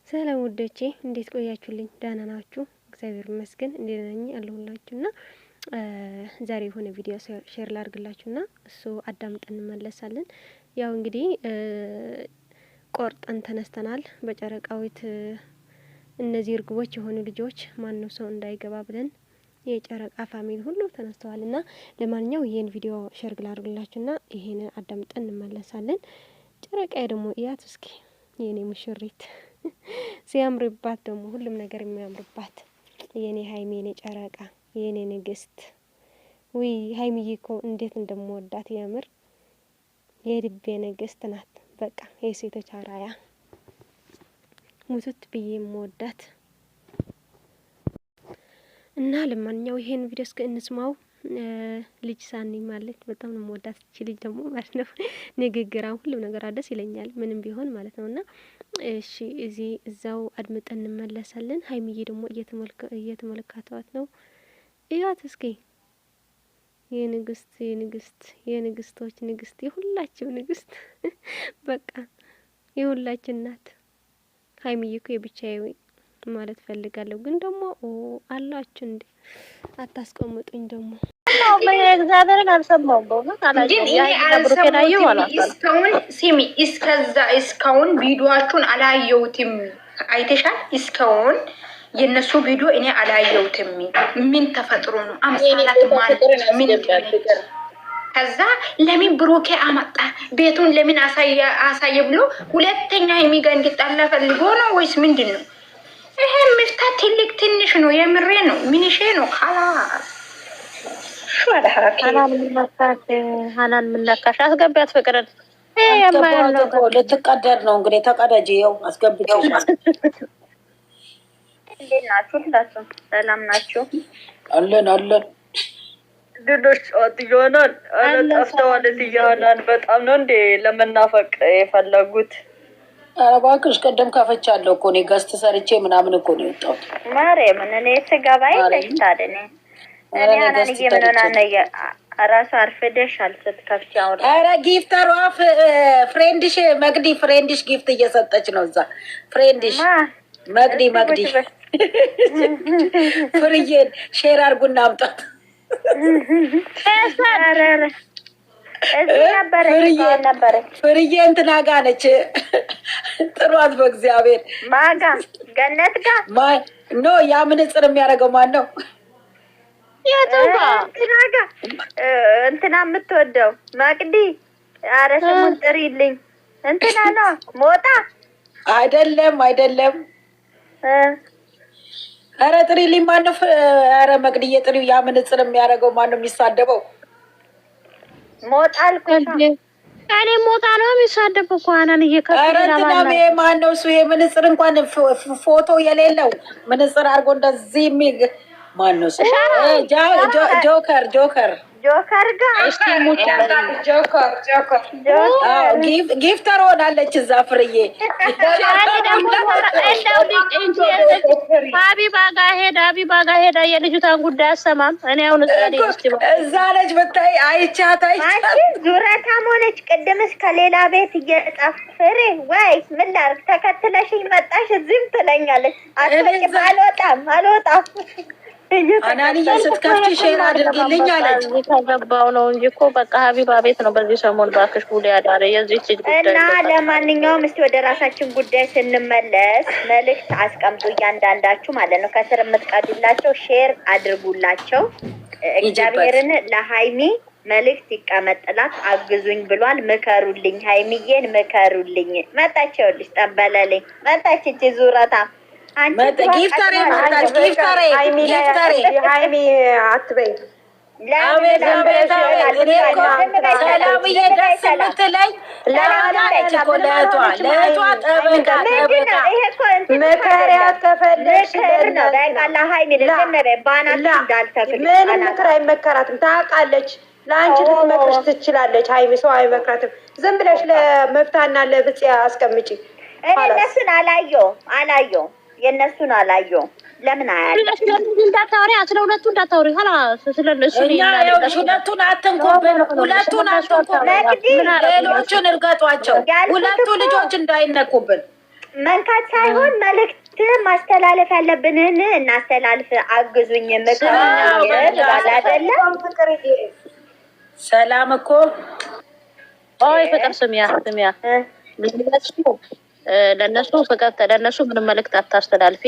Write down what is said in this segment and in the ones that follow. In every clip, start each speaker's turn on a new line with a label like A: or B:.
A: ሰላም ውዶቼ እንዴት ቆያችሁልኝ? ደህና ናችሁ? እግዚአብሔር ይመስገን እንዴት ነኝ አለሁላችሁና ዛሬ የሆነ ቪዲዮ ሼር ላድርግላችሁና እሱ አዳምጠን እንመለሳለን። ያው እንግዲህ ቆርጠን ተነስተናል። በጨረቃዊት እነዚህ እርግቦች የሆኑ ልጆች ማንንም ሰው እንዳይገባ ብለን የጨረቃ ፋሚሊ ሁሉ ተነስተዋልና ለማንኛውም ይሄን ቪዲዮ ሼር ላድርግላችሁና ይሄን አዳምጠን እንመለሳለን። ጨረቃዬ ደግሞ እያት እስኪ የኔ ሙሽሪት ሲያምርባት ደግሞ ሁሉም ነገር የሚያምርባት የኔ ሀይሚ የኔ ጨረቃ የኔ ንግስት ወይ ሀይሚዬ እኮ እንዴት እንደምወዳት ያምር የልቤ ንግስት ናት። በቃ የሴቶች አራያ ሙቱት ብዬ የምወዳት እና ለማንኛውም ይሄን ቪዲዮ እስከ እንስማው። ልጅ ሳኒ ማለት በጣም ነው የምወዳት እቺ ልጅ ደግሞ ማለት ነው ንግግራ ሁሉም ነገር ደስ ይለኛል ምንም ቢሆን ማለት ነውና እሺ እዛው አድምጠን እንመለሳለን። ሀይሚዬ ደግሞ እየተመለከቷት ነው። እያት እስኪ የንግስቶች ንግስት የሁላችሁ ንግስት በቃ የሁላችን ናት። ሀይሚዬ እኮ የብቻዬ ማለት ፈልጋለሁ፣ ግን ደግሞ አላችሁ እንዴ አታስቀምጡኝ ደግሞ
B: ነው በእግዚአብሔርን አልሰማውም። በእውነት
C: እስካሁን ቪዲዮአችሁን አላየሁትም። አይተሻል? እስካሁን የነሱ ቪዲዮ እኔ አላየሁትም። ምን ተፈጥሮ ነው? አምሳላት ምን ከዛ ለምን ብሩኬ አመጣ ቤቱን ለምን አሳየ ብሎ ሁለተኛ የሚጋ እንዲጣላ ፈልጎ ነው ወይስ ምንድን ነው? ይሄ መፍታት ትልቅ ትንሽ ነው። የምሬ ነው። ምንሼ ነው خلاص
B: ሀናን ምናካሽ አስገቢያት ፍቅርን
D: ልትቀደድ ነው እንግዲህ ተቀደጂ። ይኸው አስገብቼሻለሁ።
B: እንዴት ናችሁ? ሁላችሁም ሰላም ናችሁ?
D: አለን
B: ድሎች ጨዋት ይሆናል። አረ ጠፍተዋል እያናን በጣም ነው እንዴ ለመናፈቅ የፈለጉት?
D: ኧረ እባክሽ ቀደም ከፈቻለሁ እኮ እኔ ገዝት ሰርቼ ምናምን እኮ ነው የወጣሁት።
B: ማርያምን እኔ ስገባ ይለሽ ታደኔ እኔ አናን እየምንሆና ነየ ራሱ አርፍደሻል ስትከፍቺ አሁን።
D: ኧረ ጊፍተሯ ፍሬንድሽ መግዲ ፍሬንድሽ ጊፍት እየሰጠች ነው እዛ። ፍሬንድሽ መግዲ ፍርዬን ሼር አድርጉና አምጣት። ፍርዬ እንትና ጋ ነች። ጥሯት በእግዚአብሔር።
B: ማጋ ገነት ጋ
D: ኖ ያ ምንጽር የሚያደርገው ማን ነው?
B: እንትና የምትወደው ማቅዲ። አረ ስሙን ጥሪልኝ። እንትና ነው ሞጣ
D: አይደለም። አረ ጥሪልኝ። ማን ነው? አረ መቅዲዬ ጥሪው። ያ ምንጽር የሚያደርገው ማን ነው? የሚሳደበው
B: ሞጣ አልኩሽ። እኔ ሞጣ ነው የሚሳደበው እኮ አናን
D: እየከፈለ ማን ነው እሱ? የምንጽር እንኳን ፎቶ የሌለው ምንጽር አድርጎ እንደዚህ የሚል ማን ነው? ጆከር ጊፍተር ሆናለች እዛ ፍርዬ።
B: ሀቢባ ጋ ሄዳ የልጅቷን ጉዳይ አሰማም። እኔ አሁን
D: እዛ ነች ብታይ አይቻት
B: ዙረታም ሆነች። ቅድምስ ከሌላ ቤት እየጠፍሬ ወይ ምን ላድርግ ተከትለሽኝ መጣሽ እዚህም ትለኛለች። አልወጣም
D: አናንዬ ስትከፍቺ ሼር አድርጊልኝ አለች።
B: ከገባው ነው እንጂ እኮ በቃ ሀቢባ ቤት ነው በዚህ ሰሞን ባክሽ ሁሉ ያዳረ የዚህ ልጅ ጉዳይ እና ለማንኛውም እስቲ ወደ ራሳችን ጉዳይ ስንመለስ መልእክት አስቀምጡ እያንዳንዳችሁ ማለት ነው። ከስር የምትቀዱላቸው ሼር አድርጉላቸው። እግዚአብሔርን ለሀይሚ መልእክት ይቀመጥላት አግዙኝ ብሏል። ምከሩልኝ፣ ሀይሚዬን ምከሩልኝ። መጣች ይኸውልሽ ጠበለልኝ መጣች እቺ ዙረታ
D: ጊፍተሬ
E: ሃይሚ አትበይ።
D: ሰላምዬ ደስ የምትለኝ ለእህቷ
E: ምክሪያት ከፈለሽ ምንም ምክር አይመከራትም። ታውቃለች። ለአንቺ ልትመክርሽ ትችላለች። ሃይሚ ሰው አይመክራትም። ዝም ብለሽ ለመፍታና ለብጽ አስቀምጪ።
B: እነሱን አላየው የነሱን አላየው። ለምን አያለሽ? እንዳታወሪ ስለሁለቱ እንዳታወሪ ስለነሱ
D: ሁለቱን አትንኩብን። ሌሎቹን እርገጧቸው። ሁለቱ ልጆች እንዳይነኩብን።
B: መንካት ሳይሆን መልእክት ማስተላለፍ ያለብንን እናስተላልፍ። አግዙኝ ምክር አይደለ?
D: ሰላም እኮ
B: ኦይ ፍቅር ስሚያ ለነሱ ፍቅር ለነሱ ምንም መልእክት አታስተላልፊ።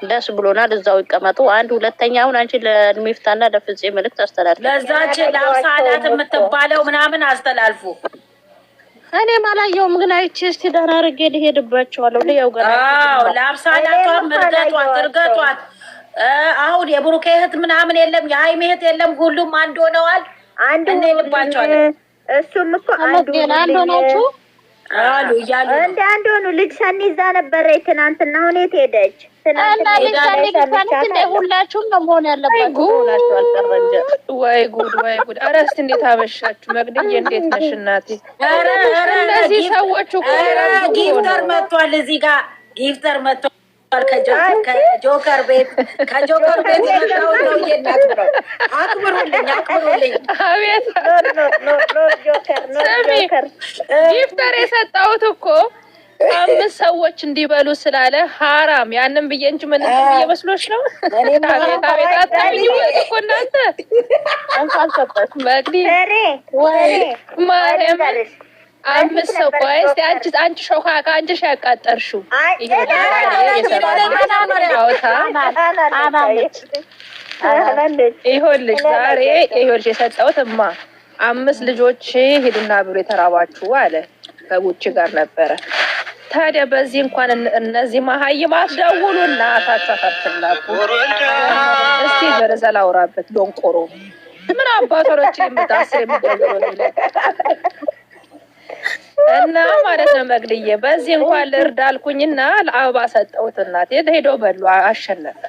B: ደስ ብሎናል፣ እዛው ይቀመጡ። አንድ ሁለተኛውን አንቺ ለሚፍታና ለፍፄ መልእክት አስተላልፊ።
D: ለዛች ለአብሳላት የምትባለው ምናምን አስተላልፉ።
B: እኔም አላየሁም ግን አይቼ እስቲ ደህና አድርጌ ልሄድባቸዋለሁ። ለያው ገና
D: ለአብሳላቷን እርገጧት። አሁን የብሩኬ እህት ምናምን የለም፣ የሀይሜ እህት የለም፣ ሁሉም አንድ ሆነዋል።
B: አንድ
D: እንልባቸዋለን።
B: እሱም እኮ አንድ ሆናችሁ
D: አሉ እያሉ
B: እንደ አንድ ሆኑ። ልጅ ሰኒ እዛ ነበረ ትናንትና። አሁን የት ሄደች?
F: ሁላችሁም ነው መሆን ያለባችሁ።
G: ወይ ጉድ ወይ ጉድ! ኧረ እስኪ እንዴት አመሻችሁ? መግደዬ እንዴት ነሽ እናቴ? እነዚህ ሰዎች እኮ
D: ጊፍተር መጥቷል። እዚህ ጋር ጊፍተር መጥቷል። ከጆከር ቤት የመጣው ነው እየናገረው። አክብሩልኝ።
G: አቤት ጊፍተር የሰጠሁት እኮ 5 ሰዎች እንዲበሉ ስላለ ሀራም ያንን ብዬ እንጂ ምን ብዬ መስሎሽ ነው? አቤት አቤት አታብኝ እኮ እናንተ
B: እንኳን ሰጠሽ
G: መግዲ ወይ ማርያም 5 ሰው ቆይ እስቲ አንቺ ሾካካ አንቺ ያቃጠርሽው ይኸውልሽ ዛሬ ይኸውልሽ የሰጠሁት 5 ልጆች ሂዱና ብሎ የተራባችሁ አለ ከጉቺ ጋር ነበረ። ታዲያ በዚህ እንኳን እነዚህ መሀይማት ደውሉና ታጻፈትላኩ እስቲ ዘረዘላ አውራበት ዶንቆሮ ምን አባቶሮች የምታስር የሚደውሉ እና ማለት ነው መግድዬ በዚህ እንኳን ልርዳ አልኩኝና ለአበባ ሰጠሁት። እናቴ ሄዶ በሉ አሸነፈ።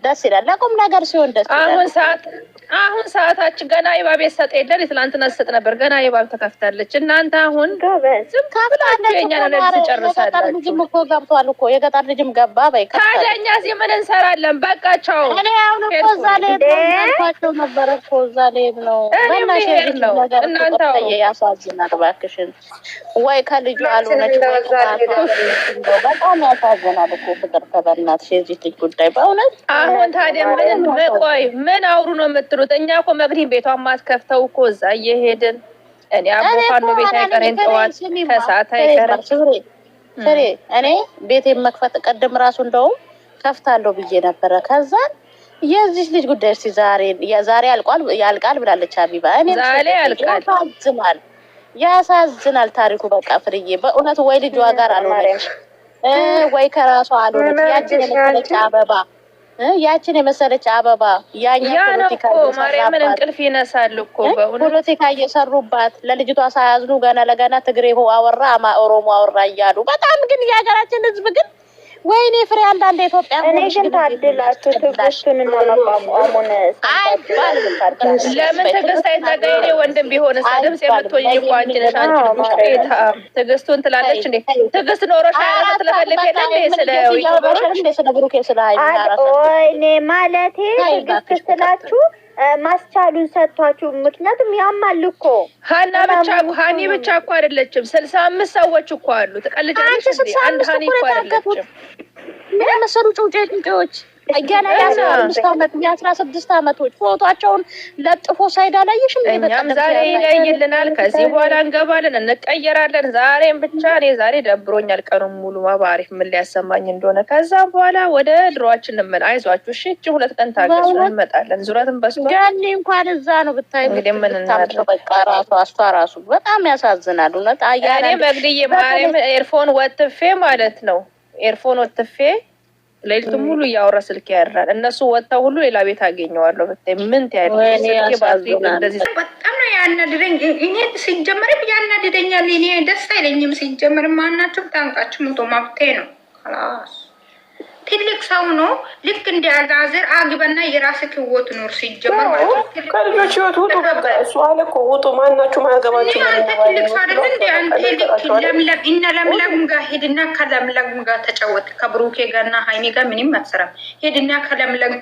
B: ደስ ይላል። ለቁም ነገር ሲሆን ደስ ይላል።
G: አሁን ሰዓታችን ገና የባብ ሰጥ የለን ትናንትና ሰጥ ነበር። ገና የባብ ተከፍታለች። እናንተ አሁን ዝም ብላችሁ የኛን ነገር ትጨርሳላችሁ።
B: ልጅም እኮ ገብቷል እኮ የገጠር ልጅም ገባ። በይ
G: ታዲያ እኛ እዚህ ምን እንሰራለን? በቃቸው።
B: እኔ አሁን እኮ እዛ ላይ ነው ነበር እኮ እዛ ላይ ነው
G: ነው እናንተ
B: ያሳዝናል። እባክሽን ወይ ከልጁ አልሆነች በጣም ያሳዝናል እኮ ፍቅር ከበናትሽ የዚህ ልጅ ጉዳይ በእውነት
G: አሁን ታዲያ ምን አውሩ ነው የምትሉት? እኛ እኮ መግዲህ ቤቷን ማትከፍተው እኮ እዛ እየሄድን እኔ አቦፋኖ ቤት አይቀረኝ ጠዋት ከሰዓት አይቀረኝ
B: ስሬ እኔ ቤቴን መክፈት ቀደም ራሱ እንደውም ከፍታለሁ ብዬ ነበረ። ከዛ የዚህ ልጅ ጉዳይ እስቲ ዛሬ ያልቃል ብላለች ሀቢባ። እኔ
G: ዛሬ ያልቃል።
B: ያሳዝናል ታሪኩ። በቃ ፍርዬ በእውነት ወይ ልጇ ጋር አልሆነች ወይ ከራሷ አልሆነች። ያችን የመሰለች አበባ ያኛው ፖለቲካ
G: ማርያምን እንቅልፍ ይነሳል እኮ በእውነት
B: ፖለቲካ እየሰሩባት ለልጅቷ ሳያዝኑ ገና ለገና ትግሬ አወራ ኦሮሞ አወራ እያሉ በጣም ግን የሀገራችን ሕዝብ ግን ወይኔ ፍሬ አንዳንድ ኢትዮጵያ
F: እኔ ግን ታድላችሁ ትግስቱን እና መቋቋሙን
G: ለምን ትግስት አይታገኝ ወንድም ቢሆን ድምጽ የምትሆኝ እኮ አንቺ ነሽ። አንቺ ልጅ ትግስቱን ትላለች እንዴ? ትግስት ኖሮሽ አይነት ለፈልፍ የለም
B: ስለ ብሩኬ ስለ
F: ወይኔ ማለቴ ትግስት ስላችሁ ማስቻሉን ሰጥቷችሁ። ምክንያቱም ያማል እኮ
G: ሀኒ ብቻ እኮ አይደለችም 65 ሰዎች እኮ አሉ። ተቀልጃለሽ እንዴ? አንድ ሀኒ እኮ አይደለችም።
B: ምን መሰሉ ጩጬዎች ገና የ16 ዓመቶች ፎቶቸውን ለጥፎ ሳይዳ ላይሽም
G: እኛም ዛሬ ይለይልናል። ከዚህ በኋላ እንገባለን እንቀየራለን። ዛሬም ብቻ እኔ ዛሬ ደብሮኛል ቀኑን ሙሉ ማባሪፍ ምን ሊያሰማኝ እንደሆነ። ከዛም በኋላ ወደ ድሮአችን እንመጣ። አይዟችሁ እሺ፣ እቺ 2 ቀን ታገሱ እንመጣለን። ዙረትን በሱ
B: ገኒ እንኳን እዛ ነው ብታይ
G: እንግዲህ ምን እናደርግ።
B: በቃ ራሱ በጣም ያሳዝናል እውነት።
G: እኔ መግድዬ ማርያም ኤርፎን ወጥፌ ማለት ነው ኤርፎን ወጥፌ ሌሊቱን ሙሉ እያወራ ስልክ ያራል። እነሱ ወጣው ሁሉ ሌላ ቤት አገኘዋለሁ። በጣም ምን ታያለሽ? ስልክ ባዚ እንደዚህ
C: በጣም ነው ያናድደኝ። እኔ ሲጀመርም ያናድደኛል። እኔ ደስ አይለኝም ሲጀመር። ማናችሁ ታንቃችሁ ሞቶ ማብቴ ነው خلاص። ትልቅ ሰው ነው ልክ እንደ አዛዝር አግበና የራስህ ህይወት ኑር። ሲጀመር ማለት ነው
E: ከልጆች ህይወት ውጡ። በቃ እሱ አለ እኮ ውጡ። ማናችሁ ማያገባችሁ
C: አንተ ትልቅ ሰው አይደል እንዴ? አንተ ልክ ለምለም ጋር ሄድና ከለምለም ጋር ተጫወት። ከብሩኬ ጋርና ሃይሚ ጋር ምንም አትሰራም። ሄድና ከለምለም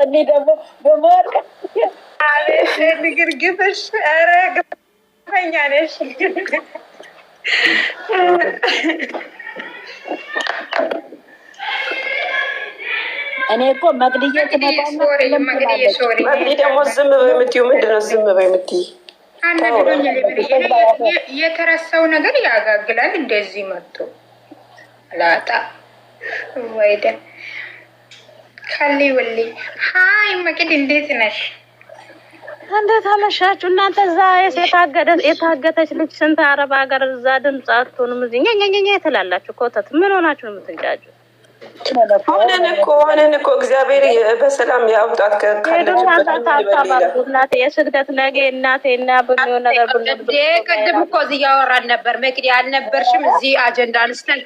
B: እኔ ደግሞ በማርቀ
C: አቤት ንግርግፍሽ! ኧረ ግፈኛ ነሽ።
D: እኔ እኮ መቅድዬ ትመጣና
E: መቅዲ ደግሞ ዝም በይ የምትይው ምንድን ነው? ዝም በይ የምትይ
C: የተረሳው ነገር ያጋግላል። እንደዚህ መጥቶ ላጣ ወይደ ከሊ ወሊ ሀይ መቅዲ እንዴት ነሽ?
H: እንዴት አመሻችሁ እናንተ? እዛ የታገተች ልጅ ስንት አረብ ሀገር እዛ ድምፅ አትሆኑም? እዚህ ኛኛኛ ትላላችሁ። ኮተት ምን ሆናችሁ ነው የምትንጫጩ?
E: ሆነን እኮ እግዚአብሔር በሰላም ያውጣት።
H: እናቴ የስግደት ነገ እናቴ እና በሚሆን ነገር
E: ቅድም እኮ እዚህ እያወራን ነበር። መቅዲ አልነበርሽም? እዚህ አጀንዳ አንስተን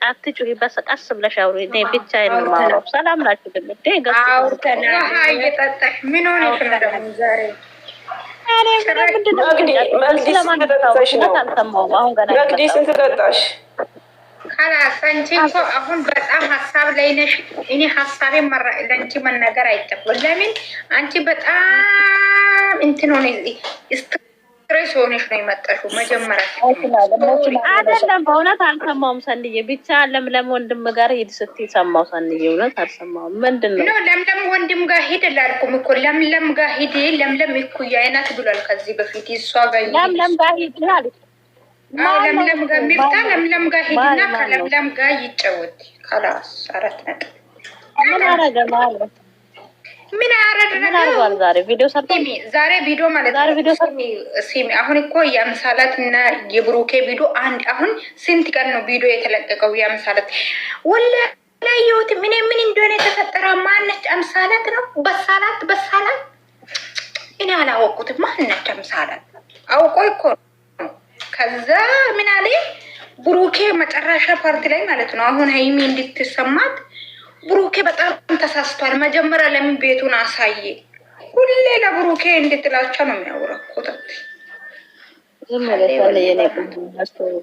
H: አትጩሂ፣ በቀስ ብለሽ አውሪ። እኔ ብቻዬን ነው የማወራው። ሰላም ናችሁ?
C: እየጠጣሽ ምን ሆነሽ ነው ደግሞ ዛሬ?
E: መቅዲ ስንት ጠጣሽ?
C: ካላስ አንቺ እኮ አሁን በጣም ሀሳብ ላይ ነሽ። እኔ ሀሳቤ ለአንቺ መናገር አይጠበቅም። ለምን አንቺ በጣም እንትን ሆነ ስትሬስ ሆነሽ ነው የመጣሽው። መጀመሪያ
H: አይደለም፣ በእውነት አልሰማሁም። ሰንዬ ብቻ ለምለም ወንድም ጋር ሂድ ስትይ ሰማሁ። ሰንዬ እውነት አልሰማሁም። ምንድን ነው
C: ለምለም ወንድም ጋር ሂድ አላልኩም እኮ። ለምለም ጋር ሂድ። ለምለም እኩያዬ ናት ብሏል ከዚህ በፊት። እሷ ጋር
H: ለምለም ጋር ሂድ አለች።
C: ለምለም ጋር ሚፍታ ለምለም ጋር ሂድና ከለምለም ጋር ይጫወት። ካላስ 4 ነጥብ
H: ምን አረገ ማለት
C: ምን
H: አረጋል? ዛሬ ቪዲዮ ሰርተን
C: ዛሬ ቪዲዮ ማለት
H: ዛሬ ቪዲዮ
C: ሲሚ አሁን እኮ የአምሳላት እና የብሩኬ ቪዲዮ አንድ አሁን ስንት ቀን ነው ቪዲዮ የተለቀቀው? የአምሳላት ወላ ላየሁት ምን እንደሆነ የተፈጠረ ማነች? አምሳላት ነው በሳላት እኔ አላወቁትም። ማነች አምሳላት? አውቆ እኮ ከዛ ምን አለ ብሩኬ መጨረሻ ፓርቲ ላይ ማለት ነው። አሁን ሀይሚ እንድትሰማት ብሩኬ በጣም ተሳስቷል። መጀመሪያ ለምን ቤቱን አሳየ? ሁሌ ለብሩኬ እንድትላቸው ነው የሚያወራው። ቆጣት
H: ዝም ብለሽ የኔ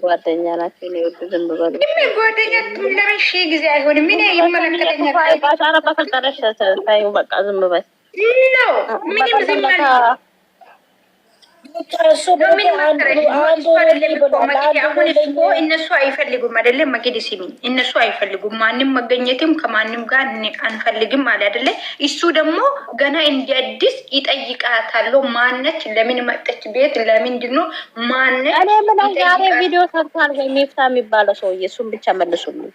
H: ጓደኛ ናቸው። እኔ ወድ ዝም ብበሉ
C: ጓደኛ ለምን ሺህ ጊዜ አይሆንም? ምን ይመለከተኛል?
H: ባሻራ በፈጠረሽ ታዩ በቃ ዝም በል
C: ነው ምንም ዝም በል እነሱ አይፈልጉም አይደለም። መቅዲ ሲሚኝ እነሱ አይፈልጉም። ማንም መገኘትም ከማንም ጋር አንፈልግም አለ አይደለ? እሱ ደግሞ ገና እንዲያድስ ይጠይቃታል። ማነች? ለምን መጠች? ቤት ለምንድን ነው ማነች?
H: እኔ ምን ዛሬ ቪዲዮ ሰርቷል ወይ ሚፍታ የሚባለው ሰውዬ? እሱን ብቻ መልሱልኝ።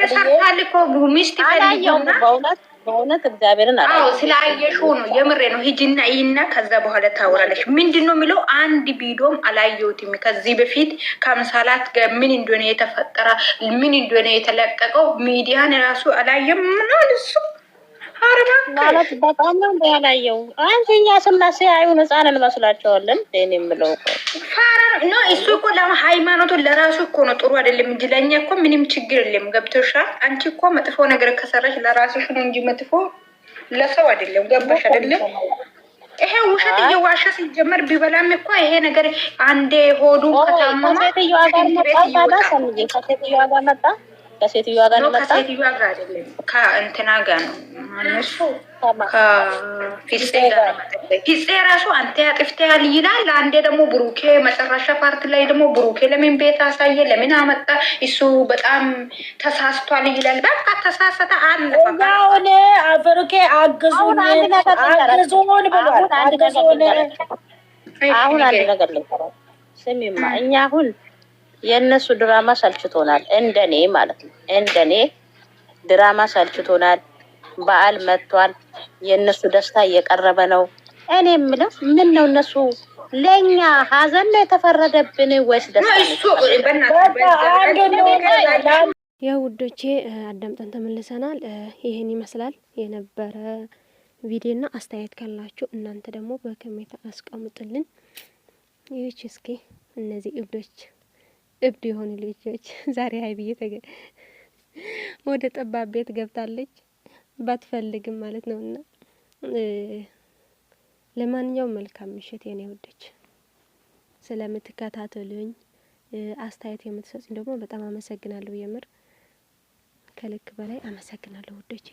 C: ሰርቷል እኮ ሚስት ይፈልጉና
H: በእውነት እግዚአብሔርን
C: ስላየሽው ነው። የምሬ ነው። ሂጂና ይና ከዛ በኋላ ታወራለሽ። ምንድን ነው የሚለው? አንድ ቪዲዮም አላየሁትም ከዚህ በፊት ከምሳላት ጋር ምን እንደሆነ የተፈጠረ ምን እንደሆነ የተለቀቀው ሚዲያን ራሱ አላየም ነው እሱ
H: ማለት በጣም ነው ያላየው። አንቺ እኛ ስናሴ አይሁን ህፃን እንመስላቸዋለን። እኔ የምለው
C: ፋራ ነው እሱ እኮ ለሃይማኖቱ ለራሱ እኮ ነው ጥሩ አይደለም እንጂ ለእኛ እኮ ምንም ችግር የለም። ገብቶሻል? አንቺ እኮ መጥፎ ነገር ከሰራሽ ለራስሽ ነው እንጂ መጥፎ ለሰው አይደለም። ገባሽ አይደለም? ይሄ ውሸት እየዋሸ ሲጀመር ቢበላም እኮ ይሄ ነገር አንዴ ሆዱ ከታመማ
H: ከሴትዮዋ ጋር መጣ ከሴትዮዋ ጋር መጣ።
C: ከሴትዮዋ ጋር አይደለም ከእንትና ጋር ነው። እነሱ ከፊሴ ጋር ፊሴ ራሱ አንተ ያጥፍተሃል ይላል። አንዴ ደግሞ ብሩኬ መጨረሻ ፓርት ላይ ደግሞ ብሩኬ ለምን ቤት አሳየ? ለምን አመጣ? እሱ በጣም ተሳስቷል ይላል። በቃ ተሳሰተ አለ።
D: አሁን ብሩኬ አግዙን ብሏል።
H: አሁን አንድ ነገር ልንገርህ ስሚማ፣ እኛ አሁን የእነሱ ድራማ ሰልችቶናል። እንደኔ ማለት ነው። እንደኔ ድራማ ሰልችቶናል። በዓል መጥቷል። የእነሱ ደስታ እየቀረበ ነው። እኔ የምለው ምን ነው እነሱ ለእኛ ሀዘን ነው የተፈረደብን ወይስ ደስታ?
A: ያው ውዶቼ አዳምጠን ተመልሰናል። ይህን ይመስላል የነበረ ቪዲዮና አስተያየት ካላችሁ እናንተ ደግሞ በኮሜንት አስቀምጡልን። ይህች እስኪ እነዚህ እብድ የሆኑ ልጆች ዛሬ ሀይሚዬ ወደ ጠባብ ቤት ገብታለች ባትፈልግም ማለት ነውና፣ ለማንኛውም መልካም ምሽት የኔ ውዶች። ስለምትከታተሉኝ አስተያየት የምትሰጡኝ ደግሞ በጣም አመሰግናለሁ። የምር ከልክ በላይ አመሰግናለሁ ውዶቼ።